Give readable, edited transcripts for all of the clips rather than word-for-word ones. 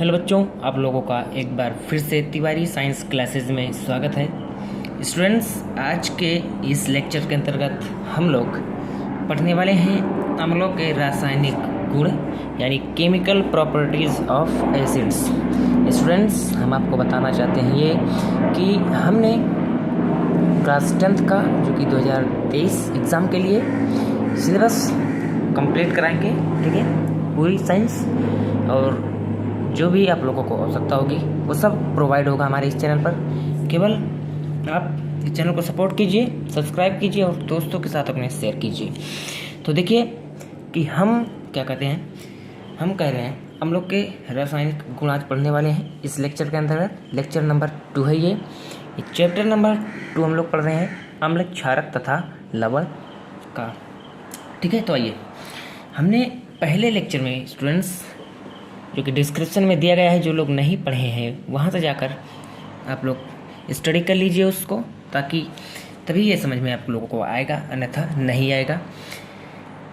Hello बच्चों, आप लोगों का एक बार फिर से तिवारी साइंस क्लासेस में स्वागत है। स्टूडेंट्स, आज के इस लेक्चर के अंतर्गत हम लोग पढ़ने वाले हैं अम्लों के रासायनिक गुण यानी chemical properties of acids. Students, हम आपको बताना चाहते हैं ये कि हमने क्लास 10th का जो कि 2023 एग्ज़ाम के लिए सिलेबस कंप्लीट कराएंगे, ठीक है, पूरी साइंस, और जो भी आप लोगों को आवश्यकता होगी वो सब प्रोवाइड होगा हमारे इस चैनल पर। केवल आप इस चैनल को सपोर्ट कीजिए, सब्सक्राइब कीजिए और दोस्तों के साथ अपने शेयर कीजिए। तो देखिए कि हम क्या कहते हैं, हम कह रहे हैं हम लोग के रासायनिक गुण आज पढ़ने वाले हैं इस लेक्चर के अंतर्गत। लेक्चर नंबर 2 है ये चैप्टर नंबर 2 हम लोग पढ़ रहे हैं अम्ल, क्षारक तथा लवण का, ठीक है। तो आइए, हमने पहले लेक्चर में स्टूडेंट्स जो कि डिस्क्रिप्शन में दिया गया है, जो लोग नहीं पढ़े हैं वहाँ से जाकर आप लोग स्टडी कर लीजिए उसको, ताकि तभी ये समझ में आप लोगों को आएगा, अन्यथा नहीं आएगा।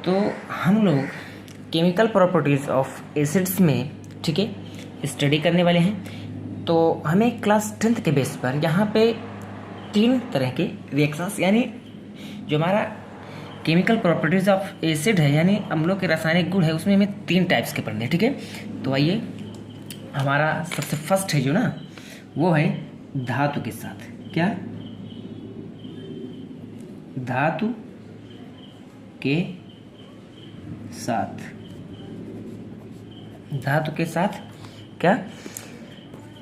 तो हम लोग केमिकल प्रॉपर्टीज़ ऑफ एसिड्स में, ठीक है, स्टडी करने वाले हैं। तो हमें क्लास 10th के बेस पर यहाँ पे 3 तरह के रिएक्शंस यानी जो हमारा केमिकल प्रॉपर्टीज़ ऑफ एसिड है यानी अम्लों के रासायनिक गुण है, उसमें हमें 3 टाइप्स के पढ़ने हैं, ठीक है। तो आइए, हमारा सबसे फर्स्ट है जो ना, वो है धातु के साथ। क्या? धातु के साथ। धातु के साथ क्या?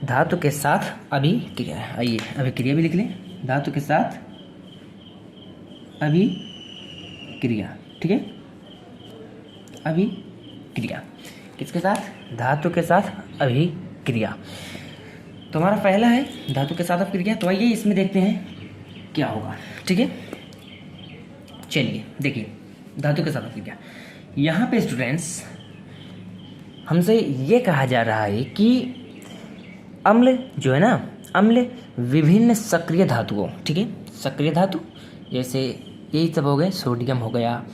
धातु के साथ अभिक्रिया। आइए, अभिक्रिया भी लिख लें। धातु के साथ अभिक्रिया, ठीक है, अभिक्रिया। किसके साथ? धातु के साथ अभिक्रिया। तो हमारा पहला है धातु के साथ अभिक्रिया। तो आइए इसमें देखते हैं क्या होगा, ठीक है। चलिए देखिए, धातु के साथ अभिक्रिया। यहाँ पे स्टूडेंट्स हमसे ये कहा जा रहा है कि अम्ल जो है ना, अम्ल विभिन्न सक्रिय धातुओं, ठीक है, सक्रिय धातु जैसे यही सब हो गए, सोडियम हो गया,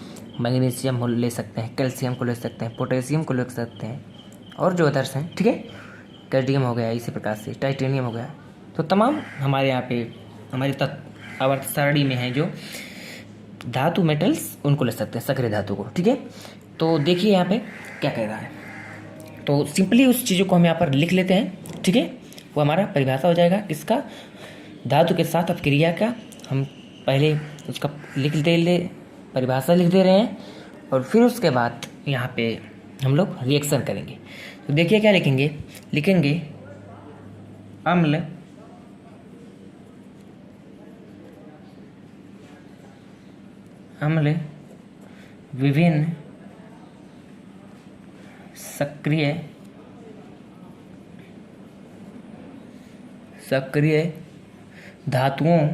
मैग्नीशियम ले सकते हैं, कैल्शियम को ले सकते हैं, पोटेशियम को ले सकते हैं, और जो अदर्स हैं, ठीक है, कैडमियम हो गया, इसी प्रकार से टाइटेनियम हो गया। तो तमाम हमारे यहाँ पे हमारे आवर्त सारणी में है जो धातु मेटल्स, उनको ले सकते हैं, सक्रिय धातु को, ठीक है। तो देखिए यहाँ पे क्या कह रहा है। तो सिंपली उस चीज़ों को हम यहाँ पर लिख लेते हैं, ठीक है। वो हमारा परिभाषा हो जाएगा किसका? धातु के साथ अपक्रिया का। हम पहले उसका परिभाषा लिख दे रहे हैं, और फिर उसके बाद यहाँ पे हम लोग रिएक्शन करेंगे। तो देखिए क्या लिखेंगे, लिखेंगे अम्ल विभिन्न सक्रिय धातुओं,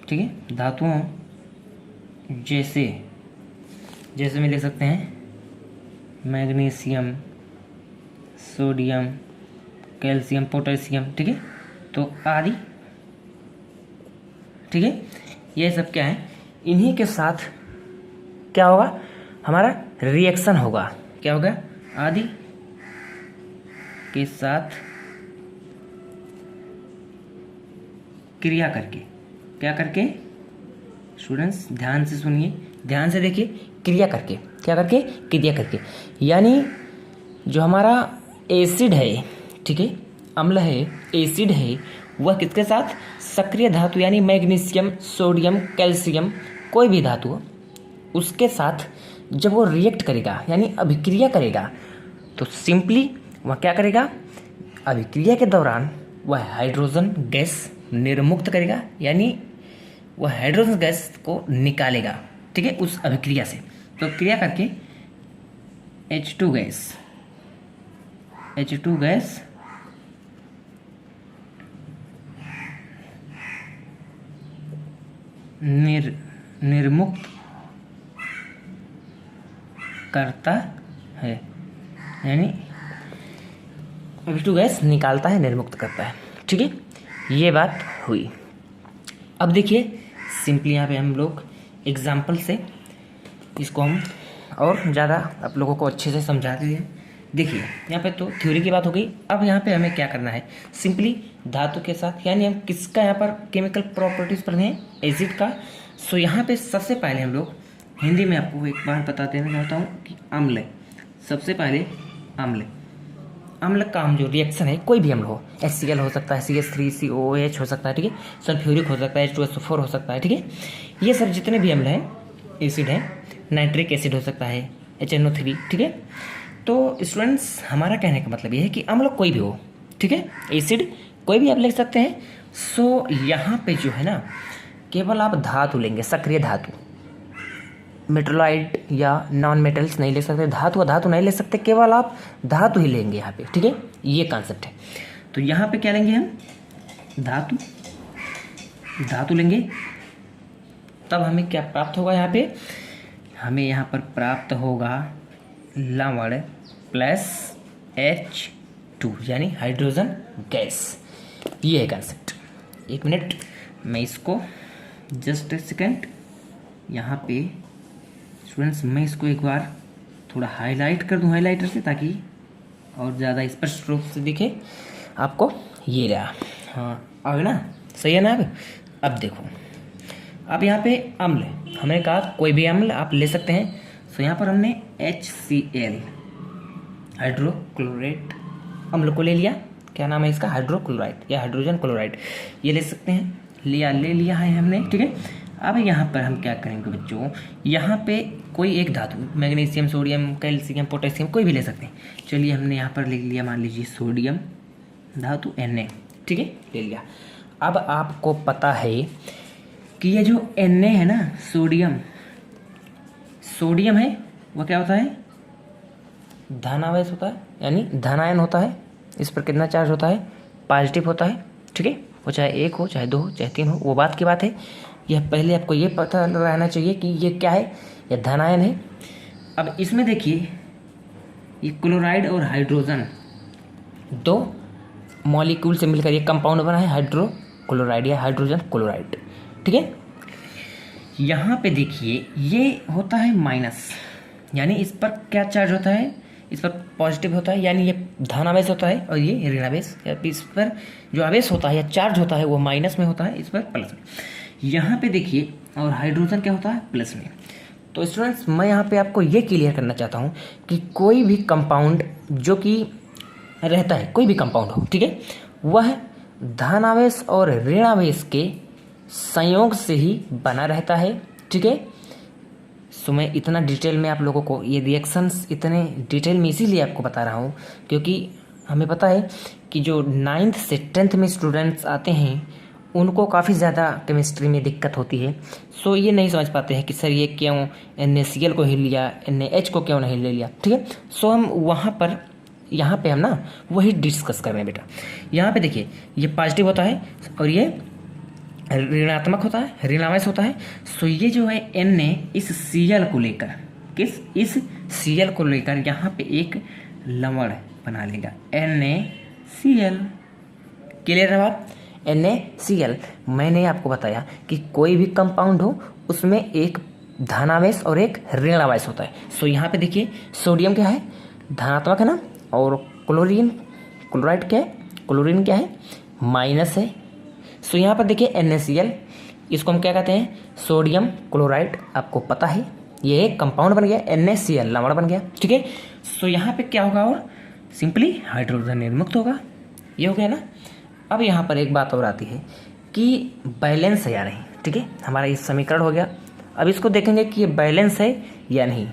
ठीक है, धातुओं जैसे में लिख सकते हैं मैग्नीशियम, सोडियम, कैल्शियम, पोटेशियम, ठीक है, तो आदि, ठीक है। ये सब क्या है, इन्हीं के साथ क्या होगा, हमारा रिएक्शन होगा। क्या होगा? आदि के साथ क्रिया करके। क्या करके? स्टूडेंट्स ध्यान से सुनिए, ध्यान से देखिए, क्रिया करके। क्या करके? क्रिया करके। यानी जो हमारा एसिड है, ठीक है, अम्ल है, एसिड है, वह किसके साथ? सक्रिय धातु यानी मैग्नीशियम, सोडियम, कैल्शियम, कोई भी धातु हो, उसके साथ जब वो रिएक्ट करेगा यानी अभिक्रिया करेगा, तो सिंपली वह क्या करेगा, अभिक्रिया के दौरान वह हाइड्रोजन गैस निर्मुक्त करेगा, यानी वह हाइड्रोजन गैस को निकालेगा, ठीक है, उस अभिक्रिया से। तो क्रिया करके H2 गैस निर्मुक्त करता है, यानी H2 गैस निकालता है, निर्मुक्त करता है, ठीक है। ये बात हुई। अब देखिए सिंपली यहाँ पे हम लोग एग्जाम्पल से इसको हम और ज़्यादा आप लोगों को अच्छे से समझाते हैं देखिए यहाँ पे तो थ्योरी की बात हो गई। अब यहाँ पे हमें क्या करना है, सिंपली धातु के साथ, यानी हम किसका यहाँ पर केमिकल प्रॉपर्टीज पढ़ रहे हैं, एसिड का। सो यहाँ पे सबसे पहले हम लोग हिंदी में आपको एक बार बता देना चाहता हूँ कि अम्ल, सबसे पहले अम्ल, अम्ल का हम जो रिएक्शन है, कोई भी अम्ल हो, HCl हो सकता है, CH3COOH हो सकता है, ठीक है, सल्फ्यूरिक हो सकता है, H2SO4 हो सकता है, ठीक है, ये सब जितने भी अम्ल हैं, एसिड हैं, नाइट्रिक एसिड हो सकता है, HNO3, ठीक है। तो स्टूडेंट्स हमारा कहने का मतलब ये है कि अम्ल कोई भी हो, ठीक है, एसिड कोई भी आप लिख सकते हैं। सो यहाँ पे जो है ना, केवल आप धातु लेंगे, सक्रिय धातु, मेटलाइट या नॉन मेटल्स नहीं ले सकते, धातु नहीं ले सकते, केवल आप धातु ही लेंगे यहाँ पे, ठीक है, ये कॉन्सेप्ट है। तो यहाँ पे क्या लेंगे हम, धातु लेंगे, तब हमें क्या प्राप्त होगा, यहाँ पे हमें यहाँ पर प्राप्त होगा लवण प्लस H2 यानी हाइड्रोजन गैस। ये है कॉन्सेप्ट। एक मिनट, मैं इसको जस्ट सेकेंड यहाँ पे स्टूडेंट्स, मैं इसको एक बार थोड़ा हाईलाइट कर दूँ हाईलाइटर से, ताकि और ज़्यादा स्पष्ट रूप से दिखे आपको। ये रहा, हाँ अब ना सही है ना। अब देखो, अब यहाँ पे अम्ल, हमने कहा कोई भी अम्ल आप ले सकते हैं। सो यहाँ पर हमने HCl हाइड्रोक्लोरेट अम्ल को ले लिया, क्या नाम है इसका, हाइड्रोक्लोराइड या हाइड्रोजन क्लोराइड, ये ले सकते हैं, ले लिया है हमने, ठीक है। अब यहाँ पर हम क्या करेंगे बच्चों, यहाँ पे कोई एक धातु, मैग्नीशियम, सोडियम, कैल्शियम, पोटेशियम, कोई भी ले सकते हैं। चलिए हमने यहाँ पर लिख लिया, मान लीजिए सोडियम धातु Na, ठीक है, ले लिया। अब आपको पता है कि ये जो Na है ना, सोडियम है, वो क्या होता है, धनावेश होता है, यानी धनायन होता है। इस पर कितना चार्ज होता है, पॉजिटिव होता है, ठीक है, वो चाहे 1 हो, चाहे 2 हो, चाहे 3 हो, वो बात की बात है। यह पहले आपको ये पता रहना चाहिए कि ये क्या है, यह धनायन है। अब इसमें देखिए, ये क्लोराइड और हाइड्रोजन दो मॉलिक्यूल से मिलकर ये कंपाउंड बना है, हाइड्रोक्लोराइड या हाइड्रोजन क्लोराइड, ठीक है। यहाँ पे देखिए, ये होता है माइनस, यानी इस पर क्या चार्ज होता है, इस पर पॉजिटिव होता है, यानी ये धनावेश होता है, और ये ऋणावेश, इस पर जो आवेश होता है या चार्ज होता है वो माइनस में होता है, इस पर प्लस में। यहाँ पे देखिए, और हाइड्रोजन क्या होता है, प्लस में। तो स्टूडेंट्स, मैं यहाँ पे आपको ये क्लियर करना चाहता हूँ कि कोई भी कंपाउंड जो कि रहता है, कोई भी कंपाउंड हो, ठीक है, वह धनावेश और ऋणावेश के संयोग से ही बना रहता है, ठीक है। सो मैं इतना डिटेल में आप लोगों को ये रिएक्शंस इतने डिटेल में इसीलिए आपको बता रहा हूँ, क्योंकि हमें पता है कि जो 9th से 10th में स्टूडेंट्स आते हैं उनको काफ़ी ज़्यादा केमिस्ट्री में दिक्कत होती है। सो ये नहीं समझ पाते हैं कि सर ये क्यों NaCl को ही लिया, NaH को क्यों नहीं ले लिया, ठीक है। सो हम वहाँ पर, यहाँ पे हम ना वही डिस्कस कर रहे हैं बेटा। यहाँ पे देखिए, ये पॉजिटिव होता है और ये ऋणात्मक होता है, ऋणावेश होता है। सो ये जो है Na इस Cl को लेकर, इस Cl को लेकर यहाँ पे एक लवण बना लेगा, NaCl। क्लियर है बात, NaCl। मैंने आपको बताया कि कोई भी कंपाउंड हो उसमें एक धनावेश और एक ऋणावेश होता है। सो यहाँ पे देखिए, सोडियम क्या है, धनात्मक है ना, और क्लोराइड क्या है, क्लोरीन क्या है, माइनस है। सो यहाँ पर देखिए NaCl, इसको हम क्या कहते हैं, सोडियम क्लोराइड, आपको पता है, ये एक कंपाउंड बन गया, NaCl लवण बन गया, ठीक है। सो यहाँ पे क्या होगा, और सिंपली हाइड्रोजन निर्मुक्त होगा, ये हो गया ना। अब यहाँ पर एक बात और आती है कि बैलेंस है या नहीं, ठीक है, हमारा ये समीकरण हो गया। अब इसको देखेंगे कि ये बैलेंस है या नहीं।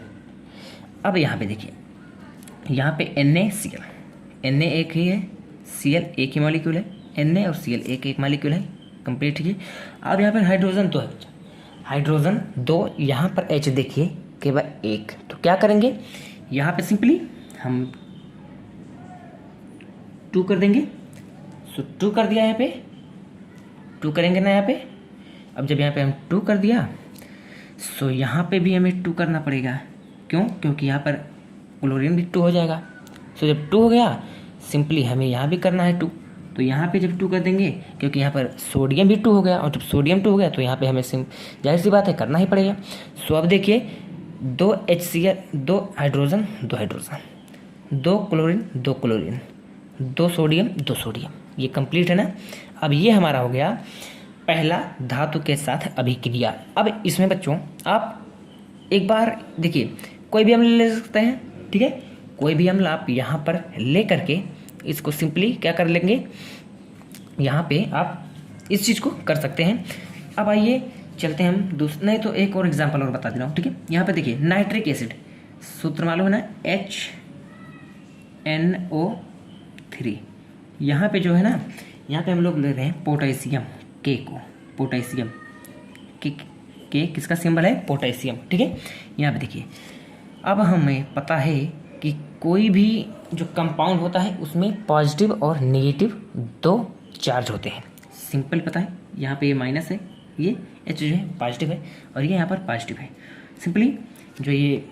अब यहाँ पे देखिए, यहाँ पे NaCl, Na एक ही है, Cl एक ही मॉलिक्यूल है, Na और Cl एक मॉलिक्यूल है, कंप्लीट, ठीक है। अब यहाँ पर हाइड्रोजन 2 है, हाइड्रोजन 2, यहाँ पर H देखिए केवल 1। तो क्या करेंगे, यहाँ पे सिंपली हम 2 कर देंगे। सो 2 कर दिया, यहाँ पे 2 करेंगे ना यहाँ पे। अब जब यहाँ पे हम 2 कर दिया, सो यहाँ पे भी हमें 2 करना पड़ेगा, क्यों, क्योंकि यहाँ पर क्लोरीन भी 2 हो जाएगा। सो जब 2 हो गया, सिंपली हमें यहाँ भी करना है 2। तो यहाँ पे जब 2 कर देंगे, क्योंकि यहाँ पर सोडियम भी 2 हो गया, और जब सोडियम 2 हो गया तो यहाँ पे हमें जाहिर सी बात है करना ही पड़ेगा। सो अब देखिए, 2 HCl, 2 hydrogen, 2 hydrogen, 2 chlorine 2 chlorine, 2 sodium 2 sodium, ये कंप्लीट है ना। अब ये हमारा हो गया पहला धातु के साथ अभिक्रिया। अब इसमें बच्चों आप एक बार देखिए, कोई भी अम्ल ले सकते हैं, ठीक है, कोई भी अम्ल आप यहाँ पर ले करके इसको सिंपली क्या कर लेंगे, यहाँ पे आप इस चीज़ को कर सकते हैं। अब आइए चलते हैं हम नहीं तो एक और एग्जांपल और बता दे रहा हूँ, ठीक है। यहाँ पे देखिए नाइट्रिक एसिड, सूत्र मालूम है ना, HNO3। यहाँ पे जो है ना, यहाँ पे हम लोग ले रहे हैं पोटेशियम के को, पोटेशियम के किसका सिंबल है, पोटेशियम, ठीक है। यहाँ पे देखिए, अब हमें पता है कि कोई भी जो कंपाउंड होता है उसमें पॉजिटिव और नेगेटिव 2 चार्ज होते हैं, सिंपल पता है। यहाँ पे ये माइनस है, ये H जो है पॉजिटिव है और ये यहाँ पर पॉजिटिव है। सिंपली जो ये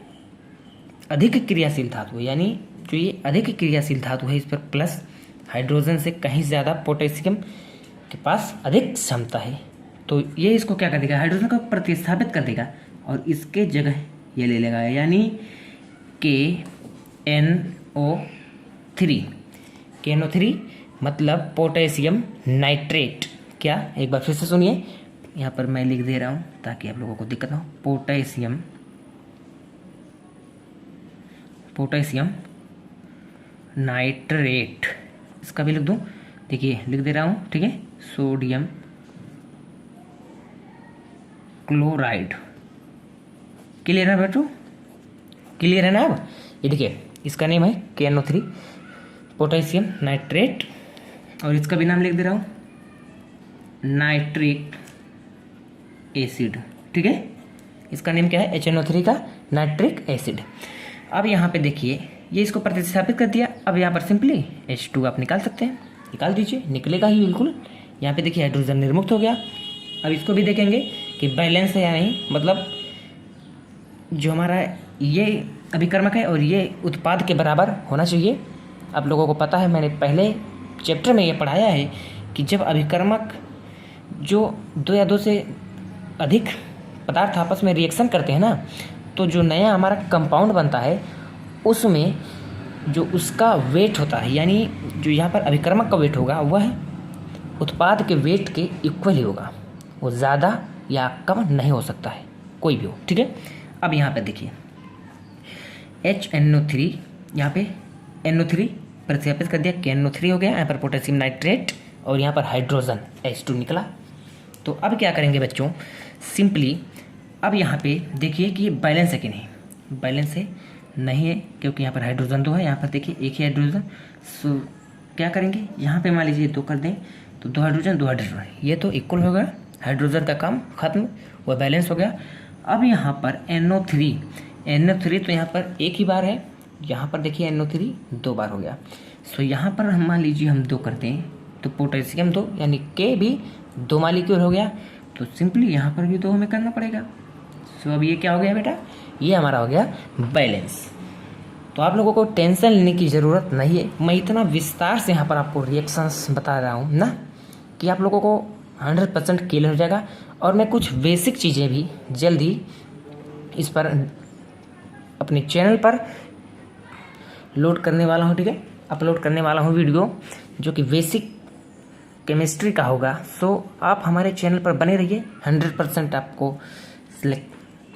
अधिक क्रियाशील धातु है, यानी जो ये अधिक क्रियाशील धातु है, इस पर प्लस हाइड्रोजन से कहीं ज़्यादा पोटेशियम के पास अधिक क्षमता है, तो ये इसको क्या कर देगा, हाइड्रोजन को प्रतिस्थापित कर देगा और इसके जगह ये ले लेगा, यानी KNO3 मतलब पोटेशियम नाइट्रेट। क्या, एक बार फिर से सुनिए, यहाँ पर मैं लिख दे रहा हूँ ताकि आप लोगों को दिक्कत हो, पोटेशियम नाइट्रेट, इसका भी लिख दूँ, देखिए लिख दे रहा हूँ, ठीक है, सोडियम क्लोराइड। क्लियर है बेटो, क्लियर है ना। अब ये देखिए, इसका नेम है KNO3 पोटेशियम नाइट्रेट और इसका भी नाम लिख दे रहा हूँ नाइट्रिक एसिड, ठीक है। इसका नेम क्या है, HNO3 का नाइट्रिक एसिड। अब यहाँ पे देखिए, ये इसको प्रतिस्थापित कर दिया। अब यहाँ पर सिंपली H2 आप निकाल सकते हैं, निकाल दीजिए, निकलेगा ही बिल्कुल। यहाँ पे देखिए हाइड्रोजन निर्मुक्त हो गया। अब इसको भी देखेंगे कि बैलेंस है या नहीं, मतलब जो हमारा ये अभिकर्मक है और ये उत्पाद के बराबर होना चाहिए। आप लोगों को पता है, मैंने पहले चैप्टर में ये पढ़ाया है कि जब अभिकर्मक जो 2 या 2 से अधिक पदार्थ आपस में रिएक्शन करते हैं ना, तो जो नया हमारा कंपाउंड बनता है उसमें जो उसका वेट होता है, यानी जो यहाँ पर अभिकर्मक का वेट होगा वह उत्पाद के वेट के इक्वल ही होगा, वो ज़्यादा या कम नहीं हो सकता है, कोई भी हो, ठीक है। अब यहाँ पे देखिए HNO3, यहाँ पे NO3 प्रतिस्थापित कर दिया, KNO3 हो गया, यहाँ पर पोटेशियम नाइट्रेट और यहाँ पर हाइड्रोजन H2 निकला। तो अब क्या करेंगे बच्चों, सिंपली अब यहाँ पे देखिए कि ये बैलेंस है कि नहीं, बैलेंस है नहीं है, क्योंकि यहाँ पर हाइड्रोजन 2 है, यहाँ पर देखिए एक ही हाइड्रोजन। सो क्या करेंगे, यहाँ पे मान लीजिए 2 कर दें तो 2 हाइड्रोजन 2 हाइड्रोजन, ये तो इक्वल हो गया, हाइड्रोजन का काम खत्म, वह बैलेंस हो गया। अब यहाँ पर NO3 तो यहाँ पर एक ही बार है, यहाँ पर देखिए NO3 2 बार हो गया। सो यहाँ पर हम मान लीजिए हम 2 करते हैं तो पोटेशियम 2 यानी K भी 2 मालिक्यूल हो गया, तो सिंपली यहाँ पर भी 2 हमें करना पड़ेगा। सो अब ये क्या हो गया बेटा, ये हमारा हो गया बैलेंस। तो आप लोगों को टेंशन लेने की ज़रूरत नहीं है, मैं इतना विस्तार से यहाँ पर आपको रिएक्शंस बता रहा हूँ ना कि आप लोगों को 100% क्लियर हो जाएगा। और मैं कुछ बेसिक चीज़ें भी जल्द ही इस पर अपने चैनल पर लोड करने वाला हूँ, ठीक है, अपलोड करने वाला हूँ वीडियो जो कि बेसिक केमिस्ट्री का होगा। सो आप हमारे चैनल पर बने रहिए, 100% आपको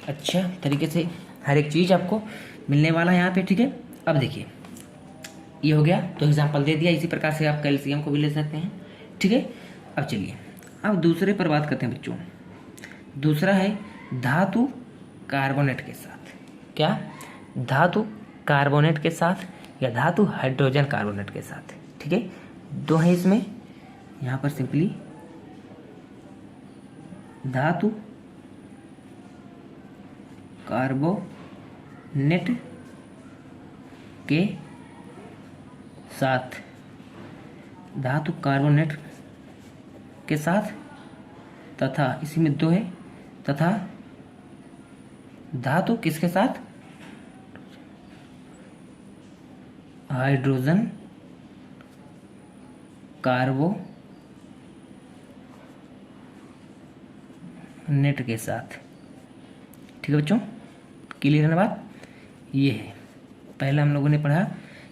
अच्छा तरीके से हर एक चीज़ आपको मिलने वाला है यहाँ पे, ठीक है। अब देखिए ये हो गया, तो एग्जांपल दे दिया, इसी प्रकार से आप कैल्शियम को भी ले सकते हैं, ठीक है। अब चलिए अब दूसरे पर बात करते हैं बच्चों। दूसरा है धातु कार्बोनेट के साथ। क्या, धातु कार्बोनेट के साथ या धातु हाइड्रोजन कार्बोनेट के साथ, ठीक है, 2 है इसमें। यहाँ पर सिंपली धातु कार्बोनेट के साथ, धातु कार्बोनेट के साथ तथा इसी में 2 है, तथा धातु किसके साथ, हाइड्रोजन कार्बोनेट के साथ, ठीक है बच्चों, क्लियर है ना बात। ये है पहला हम लोगों ने पढ़ा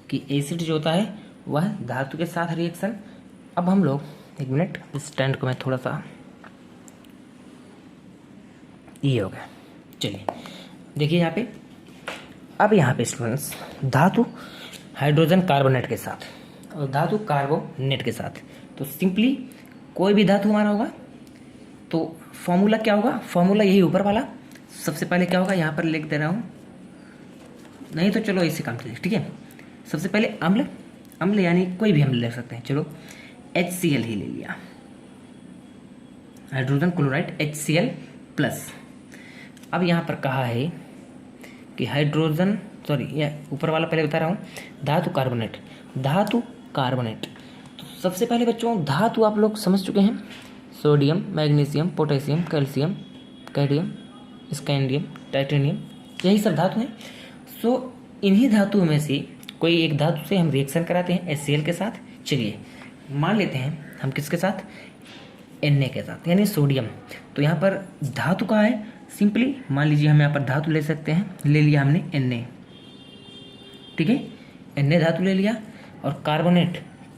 कि एसिड जो होता है वह धातु के साथ रिएक्शन। अब हम लोग एक मिनट, इस स्टैंड को मैं थोड़ा सा, ये हो गया। चलिए देखिए यहाँ पे, अब यहाँ पे स्टूडेंट्स धातु हाइड्रोजन कार्बोनेट के साथ और धातु कार्बोनेट के साथ, तो सिंपली कोई भी धातु हमारा होगा तो फॉर्मूला क्या होगा, फॉर्मूला यही ऊपर वाला। सबसे पहले क्या होगा, यहाँ पर लिख दे रहा हूँ, नहीं तो चलो इसे काम चलिए, ठीक है। सबसे पहले अम्ल, अम्ल यानी कोई भी अम्ल ले सकते हैं, चलो HCl ही ले लिया, हाइड्रोजन क्लोराइड HCl प्लस। अब यहाँ पर कहा है कि हाइड्रोजन, सॉरी ये ऊपर वाला पहले बता रहा हूँ, धातु कार्बोनेट, धातु कार्बोनेट। तो सबसे पहले बच्चों धातु आप लोग समझ चुके हैं, sodium, magnesium, potassium, calcium, cadmium, scandium, titanium, यही सब धातु हैं। सो इन्हीं धातुओं में से कोई एक धातु से हम रिएक्शन कराते हैं HCl के साथ। चलिए मान लेते हैं हम किसके साथ, Na के साथ, यानी सोडियम। तो यहाँ पर धातु का है, सिंपली मान लीजिए हम यहाँ पर धातु ले सकते हैं, ले लिया हमने Na, ठीक है, Na धातु ले लिया। और कार्बोनेट,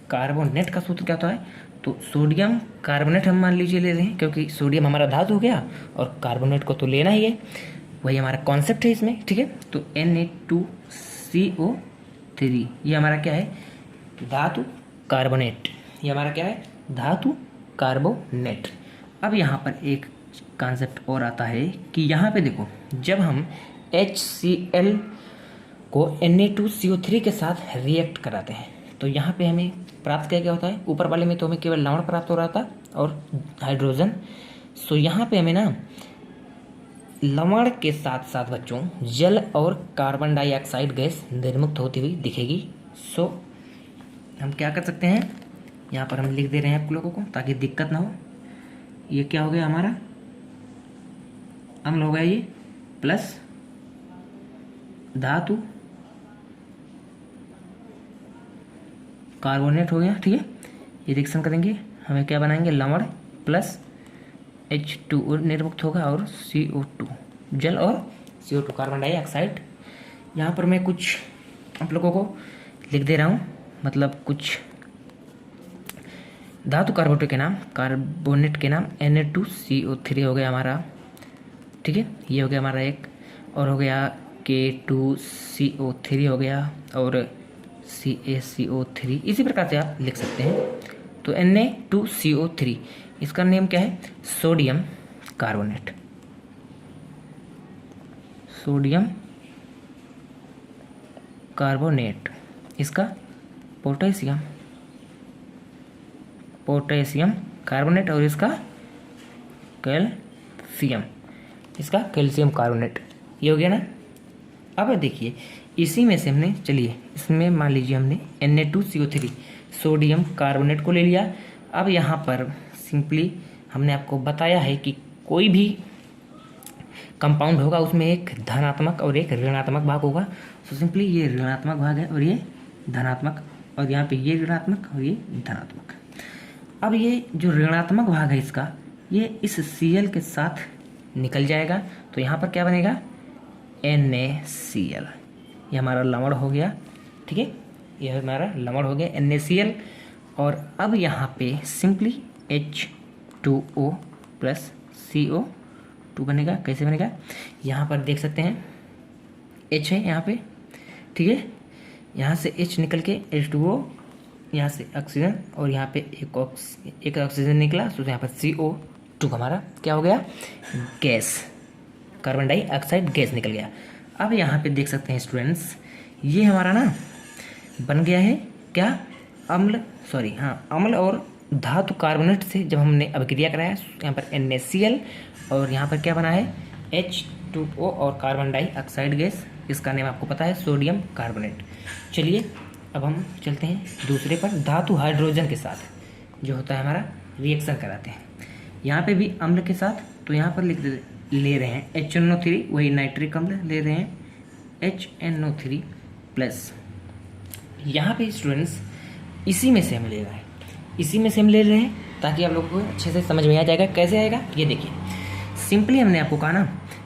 कार्बोनेट का सूत्र क्या होता है, तो सोडियम कार्बोनेट हम मान लीजिए ले रहे हैं, क्योंकि सोडियम हमारा धातु हो गया और कार्बोनेट को तो लेना ही है, वही हमारा कॉन्सेप्ट है इसमें, ठीक है। तो Na2CO3 ये हमारा क्या है, धातु कार्बोनेट, ये हमारा क्या है, धातु कार्बोनेट। अब यहाँ पर एक कॉन्सेप्ट और आता है कि यहाँ पे देखो, जब हम HCl को Na2CO3 के साथ रिएक्ट कराते हैं तो यहाँ पे हमें प्राप्त क्या क्या होता है, ऊपर वाले में तो हमें केवल लवण प्राप्त हो रहा था और हाइड्रोजन। सो यहाँ पे हमें ना लवण के साथ साथ बच्चों जल और कार्बन डाइऑक्साइड गैस निर्मुक्त होती हुई दिखेगी। सो हम क्या कर सकते हैं, यहाँ पर हम लिख दे रहे हैं आप लोगों को ताकि दिक्कत ना हो। ये क्या हो गया हमारा, अम्ल हो गया ये, प्लस धातु कार्बोनेट हो गया, ठीक है। ये रिएक्शन करेंगे, हमें क्या बनाएंगे, लवण प्लस H2O निर्मुक्त होगा और CO2 जल और CO2 कार्बन डाइऑक्साइड। यहाँ पर मैं कुछ आप लोगों को लिख दे रहा हूँ, मतलब कुछ धातु कार्बोनेट के नाम, कार्बोनेट के नाम Na2CO3 हो गया हमारा, ठीक है। ये हो गया हमारा एक, और हो गया K2CO3 हो गया, और CaCO3, इसी प्रकार से आप लिख सकते हैं। तो Na2CO3 इसका नेम क्या है, सोडियम कार्बोनेट, सोडियम कार्बोनेट। इसका पोटेशियम, पोटेशियम कार्बोनेट, और इसका कैल्शियम, इसका कैल्शियम कार्बोनेट। ये हो गया ना। अब देखिए इसी में से हमने, चलिए इसमें मान लीजिए हमने Na2CO3 सोडियम कार्बोनेट को ले लिया। अब यहाँ पर सिंपली हमने आपको बताया है कि कोई भी कंपाउंड होगा उसमें एक धनात्मक और एक ऋणात्मक भाग होगा। तो सिंपली ये ऋणात्मक भाग है और ये धनात्मक, और यहाँ पे ये ऋणात्मक और ये धनात्मक। अब ये जो ऋणात्मक भाग है इसका, ये इस Cl के साथ निकल जाएगा। तो यहाँ पर क्या बनेगा, NaCl, ये हमारा लवण हो गया, ठीक है, ये हमारा लवण हो गया NaCl। और अब यहाँ पे सिंपली H2O प्लस CO2 बनेगा। कैसे बनेगा, यहाँ पर देख सकते हैं H है यहाँ पे, ठीक है, यहाँ से H निकल के H2O, यहाँ से ऑक्सीजन, और यहाँ पे एक ऑक्सीजन निकला, तो यहाँ पर CO2 हमारा क्या हो गया, गैस, कार्बन डाइऑक्साइड गैस निकल गया। अब यहाँ पे देख सकते हैं स्टूडेंट्स, ये हमारा ना बन गया है क्या, अम्ल, सॉरी हाँ, अम्ल और धातु कार्बोनेट से जब हमने अभिक्रिया कराया, यहाँ पर NaCl और यहाँ पर क्या बना है H2O और कार्बन डाइऑक्साइड गैस, इसका नेम आपको पता है सोडियम कार्बोनेट। चलिए अब हम चलते हैं दूसरे पर, धातु हाइड्रोजन के साथ जो होता है हमारा रिएक्शन कराते हैं। यहाँ पे भी अम्ल के साथ, तो यहाँ पर ले रहे हैं HNO3, वही नाइट्रिक अम्ल ले रहे हैं HNO3 प्लस। यहाँ पे स्टूडेंट्स इसी में से हम ले रहे हैं, इसी में से हम ले रहे हैं ताकि आप लोगों को अच्छे से समझ में आ जाएगा। कैसे आएगा ये देखिए, सिंपली हमने आपको कहा ना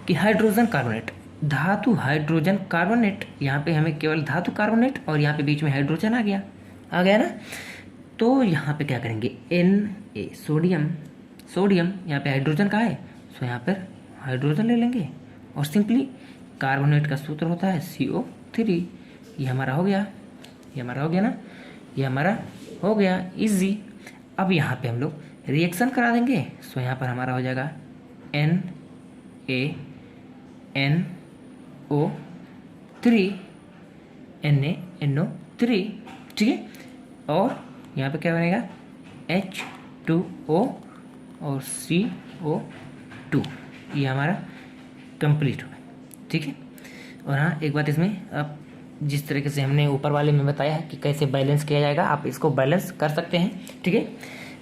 कि हाइड्रोजन कार्बोनेट धातु हाइड्रोजन कार्बोनेट, यहाँ पे हमें केवल धातु कार्बोनेट और यहाँ पे बीच में हाइड्रोजन आ गया ना। तो यहाँ पे क्या करेंगे, Na सोडियम, यहाँ पे हाइड्रोजन का है, सो यहाँ पर हाइड्रोजन ले लेंगे और सिंपली कार्बोनेट का सूत्र होता है CO3। ये हमारा हो गया, ये हमारा हो गया इजी। अब यहाँ पे हम लोग रिएक्शन करा देंगे, सो यहाँ पर हमारा हो जाएगा NaNO3, ठीक है। और यहाँ पे क्या बनेगा, H2O और CO2, ये हमारा कंप्लीट होगा, ठीक है। और हाँ, एक बात इसमें, अब जिस तरीके से हमने ऊपर वाले में बताया है कि कैसे बैलेंस किया जाएगा, आप इसको बैलेंस कर सकते हैं, ठीक है,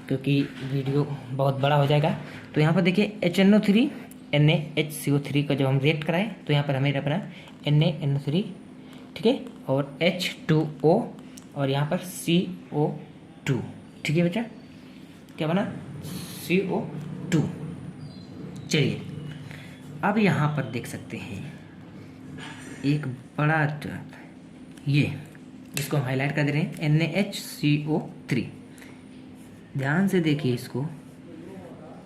क्योंकि वीडियो बहुत बड़ा हो जाएगा। तो यहाँ पर देखिए HNO3 NaHCO3 का जब हम रिएक्ट कराएं तो यहाँ पर हमें अपना NaNO3, ठीक है, और H2O और यहाँ पर CO2, ठीक है बेटा, क्या बना, CO2। चलिए अब यहाँ पर देख सकते हैं एक बड़ा चार्ट, ये इसको हम हाईलाइट कर दे रहे हैं NaHCO3। ध्यान से देखिए इसको,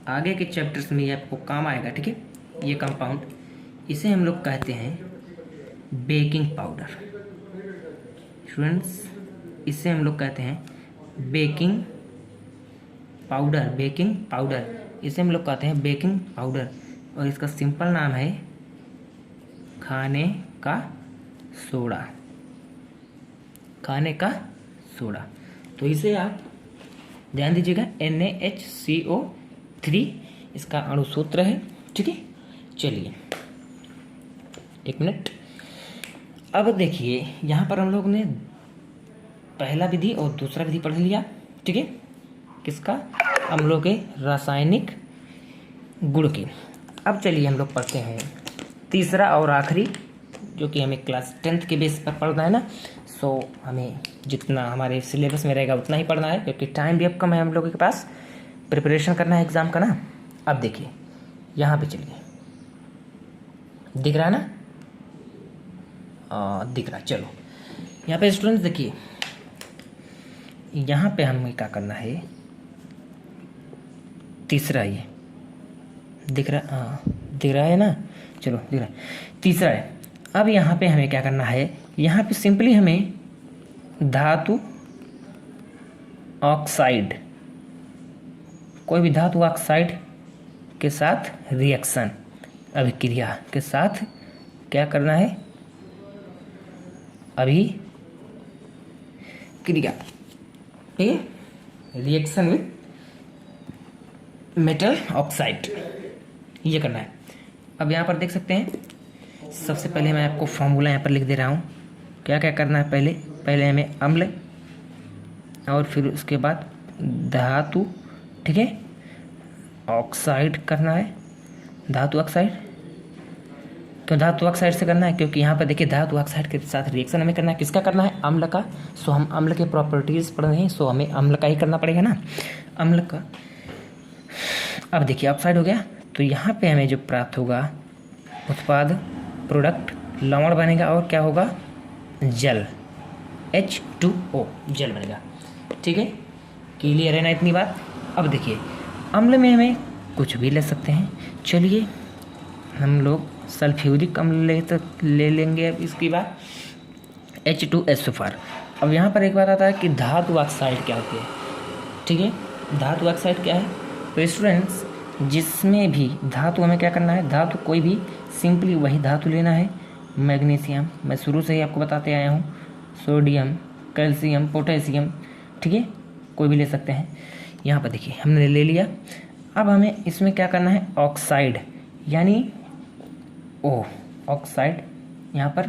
आगे के चैप्टर्स में ये आपको काम आएगा, ठीक है। ये कंपाउंड, इसे हम लोग कहते हैं बेकिंग पाउडर। स्टूडेंट्स, इसे हम लोग कहते हैं बेकिंग पाउडर, इसे हम लोग कहते हैं बेकिंग पाउडर, और इसका सिंपल नाम है खाने का सोडा। तो इसे आप ध्यान दीजिएगा, NaHCO3 इसका अणुसूत्र है, ठीक है। चलिए एक मिनट, अब देखिए यहाँ पर हम लोग ने पहला विधि और दूसरा विधि पढ़ लिया, ठीक है, किसका, अम्लों के रासायनिक गुण की। अब चलिए हम लोग पढ़ते हैं तीसरा और आखिरी, जो कि हमें क्लास 10th के बेस पर पढ़ना है ना। सो हमें जितना हमारे सिलेबस में रहेगा उतना ही पढ़ना है, क्योंकि टाइम भी अब कम है हम लोगों के पास, प्रिपरेशन करना है एग्ज़ाम का ना। अब देखिए यहाँ पे, चलिए दिख रहा है ना, दिख रहा, चलो यहाँ पे स्टूडेंट्स देखिए, यहाँ पे हमें क्या करना है, तीसरा, ये दिख रहा है ना, चलो दिख रहा है, तीसरा है। अब यहाँ पे हमें क्या करना है, यहाँ पे सिंपली हमें धातु ऑक्साइड, कोई भी धातु ऑक्साइड के साथ रिएक्शन, अभिक्रिया के साथ क्या करना है, अभिक्रिया, ठीक है, रिएक्शन विथ मेटल ऑक्साइड, ये करना है। अब यहाँ पर देख सकते हैं, सबसे पहले मैं आपको फॉर्मूला यहाँ पर लिख दे रहा हूँ, क्या क्या करना है। पहले हमें अम्ल, और फिर उसके बाद धातु, ठीक है, ऑक्साइड करना है, धातु ऑक्साइड। क्यों धातु ऑक्साइड से करना है, क्योंकि यहाँ पर देखिए धातु ऑक्साइड के साथ रिएक्शन हमें करना है, किसका करना है, अम्ल का। सो हम अम्ल के प्रॉपर्टीज पढ़ रहे हैं, सो हमें अम्ल का ही करना पड़ेगा ना, अम्ल का। अब देखिए ऑक्साइड हो गया, तो यहाँ पे हमें जो प्राप्त होगा उत्पाद, प्रोडक्ट, लवण बनेगा, और क्या होगा, जल, H2O, जल बनेगा, ठीक है, क्लियर है ना इतनी बात। अब देखिए अम्ल में हमें कुछ भी ले सकते हैं, चलिए हम लोग सल्फ्यूरिक अम्ल ले लेंगे। अब इसके बाद H2SO4। अब यहाँ पर एक बात आता है कि धातु ऑक्साइड क्या होती है, ठीक है, धातु ऑक्साइड क्या है। तो स्टूडेंट्स, जिसमें भी धातु हमें क्या करना है, धातु कोई भी सिंपली वही धातु लेना है, मैग्नीशियम, मैं शुरू से ही आपको बताते आया हूँ, सोडियम, कैल्शियम, पोटेशियम, ठीक है, कोई भी ले सकते हैं। यहाँ पर देखिए हमने ले लिया। अब हमें इसमें क्या करना है, ऑक्साइड, यानी ओ ऑक्साइड, यहाँ पर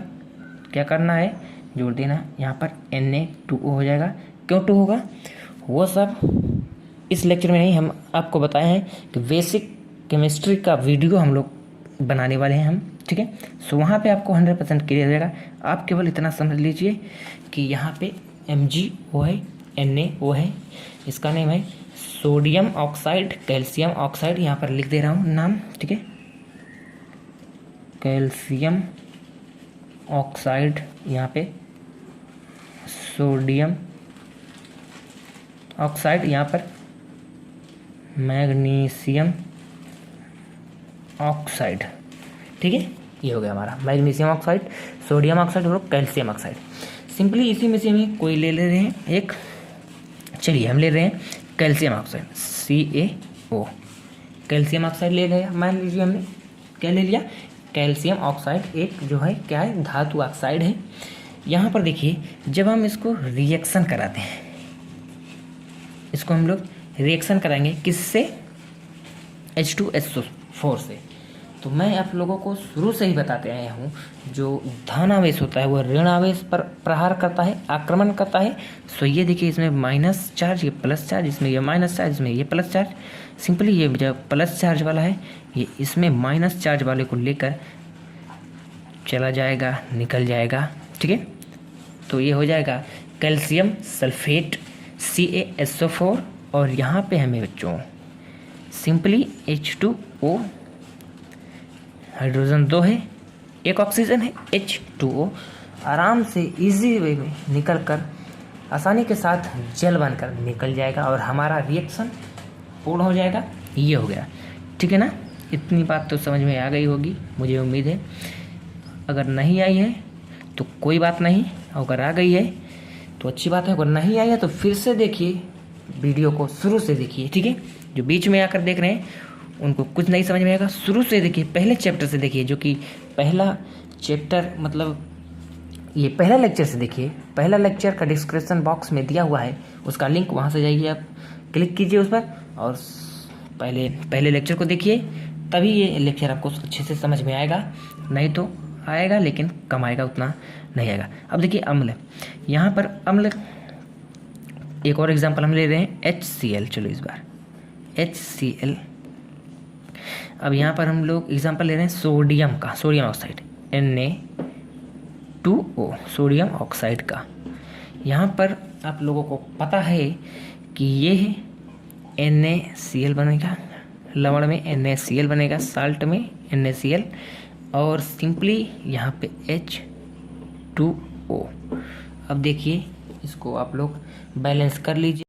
क्या करना है, जोड़ देना, यहाँ पर Na2O हो जाएगा। क्यों 2 होगा, वो सब इस लेक्चर में नहीं, हम आपको बताए हैं कि बेसिक केमिस्ट्री का वीडियो हम लोग बनाने वाले हैं हम, ठीक है। सो वहाँ पे आपको 100% क्लियर हो जाएगा। आप केवल इतना समझ लीजिए कि यहाँ पे MgO है, NaO है, इसका नेम है सोडियम ऑक्साइड, कैल्शियम ऑक्साइड, यहाँ पर लिख दे रहा हूँ नाम, ठीक है, कैल्शियम ऑक्साइड, यहाँ पे सोडियम ऑक्साइड, यहाँ पर मैग्नीशियम ऑक्साइड। ठीक है, ये हो गया हमारा मैग्नीशियम ऑक्साइड, सोडियम ऑक्साइड और कैल्शियम ऑक्साइड। सिंपली इसी में से हमें कोई ले रहे हैं एक, चलिए हम ले रहे हैं calcium oxide CaO। Calcium oxide ले रहे हैं, मान लीजिए हमने क्या ले लिया, कैल्शियम ऑक्साइड एक जो है क्या है, धातु ऑक्साइड है। यहाँ पर देखिए जब हम इसको रिएक्शन कराते हैं, इसको हम लोग रिएक्शन कराएंगे किससे, H2SO4 से। तो मैं आप लोगों को शुरू से ही बताते आया हूँ, जो धन आवेश होता है वो ऋण आवेश पर प्रहार करता है, आक्रमण करता है। सो ये देखिए इसमें माइनस चार्ज, ये प्लस चार्ज, इसमें ये माइनस चार्ज, इसमें ये प्लस चार्ज। सिंपली ये जो प्लस चार्ज वाला है ये इसमें माइनस चार्ज वाले को लेकर चला जाएगा, निकल जाएगा। ठीक है, तो ये हो जाएगा कैल्शियम सल्फेट CaSO4। और यहाँ पे हमें बच्चों सिंपली H2O, हाइड्रोजन 2 है, एक ऑक्सीजन है, H2O आराम से इजी वे में निकल कर आसानी के साथ जल बनकर निकल जाएगा और हमारा रिएक्शन पूर्ण हो जाएगा। ये हो गया, ठीक है ना। इतनी बात तो समझ में आ गई होगी, मुझे उम्मीद है। अगर नहीं आई है तो कोई बात नहीं, अगर आ गई है तो अच्छी बात है, अगर नहीं आई है तो फिर से देखिए वीडियो को, शुरू से देखिए। ठीक है, जो बीच में आकर देख रहे हैं उनको कुछ नहीं समझ में आएगा, शुरू से देखिए, पहले चैप्टर से देखिए, जो कि पहला चैप्टर मतलब ये पहला लेक्चर से देखिए। पहला लेक्चर का डिस्क्रिप्शन बॉक्स में दिया हुआ है, उसका लिंक वहाँ से जाइए, आप क्लिक कीजिए उस पर और पहले लेक्चर को देखिए, तभी ये लेक्चर आपको अच्छे से समझ में आएगा। नहीं तो आएगा लेकिन कम आएगा, उतना नहीं आएगा। अब देखिए अम्ल, यहाँ पर अम्ल एक और एग्जाम्पल हम ले रहे हैं HCl। चलो इस बार HCl। अब यहाँ पर हम लोग एग्जाम्पल ले रहे हैं सोडियम का, sodium oxide Na2O, sodium oxide का। यहाँ पर आप लोगों को पता है कि ये है NaCl बनेगा, लवण में NaCl बनेगा, साल्ट में NaCl, और सिंपली यहाँ पे H2O। अब देखिए इसको आप लोग बैलेंस कर लीजिए।